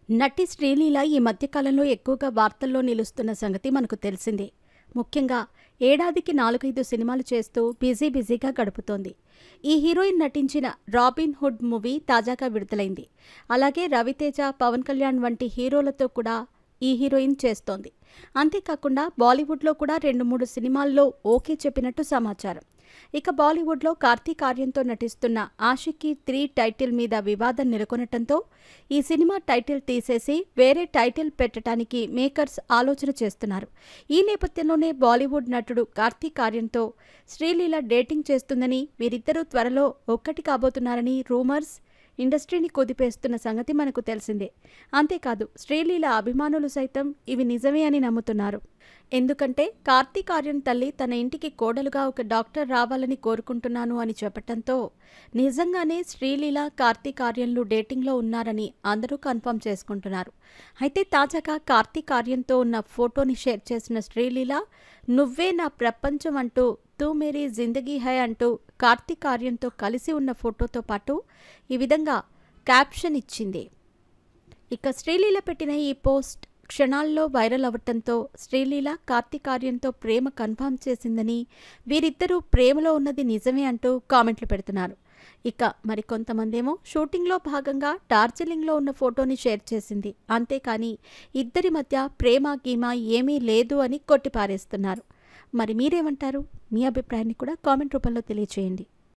నటి శ్రీలీల ఈ మధ్యకాలంలో ఎక్కువగా వార్తల్లో నిలుస్తున్న సంగతి మనకు తెలిసిందే. ముఖ్యంగా ఏడాదికి 4-5 సినిమాలు చేస్తూ బిజీగా గడుపుతోంది. ఈ హీరోయిన్ నటించిన రాబిన్ హుడ్ మూవీ తాజాగా విడుదలైంది. అలాగే రవితేజ, పవన్ కళ్యాణ్ వంటి హీరోలతో కూడా ఈ హీరోయిన్ చేస్తోంది. అంతేకాకుండా బాలీవుడ్లో కూడా 2-3 సినిమాల్లో ఓకే చెప్పినట్టు సమాచారం. ఇక బాలీవుడ్లో కార్తీక్ ఆర్యన్తో నటిస్తున్న ఆషికీ 3 టైటిల్ మీద వివాదం నెలకొనటంతో ఈ సినిమా టైటిల్ తీసేసి వేరే టైటిల్ పెట్టడానికి మేకర్స్ ఆలోచన చేస్తున్నారు. ఈ నేపథ్యంలోనే బాలీవుడ్ నటుడు కార్తీక్ ఆర్యన్తో శ్రీలీల డేటింగ్ చేస్తుందని, వీరిద్దరూ త్వరలో ఒక్కటి కాబోతున్నారని రూమర్స్ ఇండస్ట్రీని కుదిపేస్తున్న సంగతి మనకు తెలిసిందే. అంతేకాదు, శ్రీలీల అభిమానులు సైతం ఇవి నిజమే అని నమ్ముతున్నారు. ఎందుకంటే కార్తీక్ ఆర్యన్ తల్లి తన ఇంటికి కోడలుగా ఒక డాక్టర్ రావాలని కోరుకుంటున్నాను అని చెప్పటంతో నిజంగానే శ్రీలీల, కార్తీక్ ఆర్యన్లు డేటింగ్లో ఉన్నారని అందరూ కన్ఫర్మ్ చేసుకుంటున్నారు. అయితే తాజాగా కార్తీక్ ఆర్యన్తో ఉన్న ఫోటోని షేర్ చేసిన శ్రీలీల, నువ్వే నా ప్రపంచం అంటూ తూ మేరీ జిందగీ హై అంటూ కార్తీక్ ఆర్యన్తో కలిసి ఉన్న ఫోటోతో పాటు ఈ విధంగా క్యాప్షన్ ఇచ్చింది. ఇక శ్రీలీల పెట్టిన ఈ పోస్ట్ క్షణాల్లో వైరల్ అవ్వటంతో శ్రీలీల కార్తీక్ ఆర్యన్తో ప్రేమ కన్ఫర్మ్ చేసిందని, వీరిద్దరూ ప్రేమలో ఉన్నది నిజమే అంటూ కామెంట్లు పెడుతున్నారు. ఇక మరికొంతమందేమో షూటింగ్లో భాగంగా డార్జిలింగ్లో ఉన్న ఫోటోని షేర్ చేసింది. అంతేకాని ఇద్దరి మధ్య ప్రేమ గీమ ఏమీ లేదు అని కొట్టిపారేస్తున్నారు. మరి మీరేమంటారు? మీ అభిప్రాయాన్ని కూడా కామెంట్ రూపంలో తెలియచేయండి.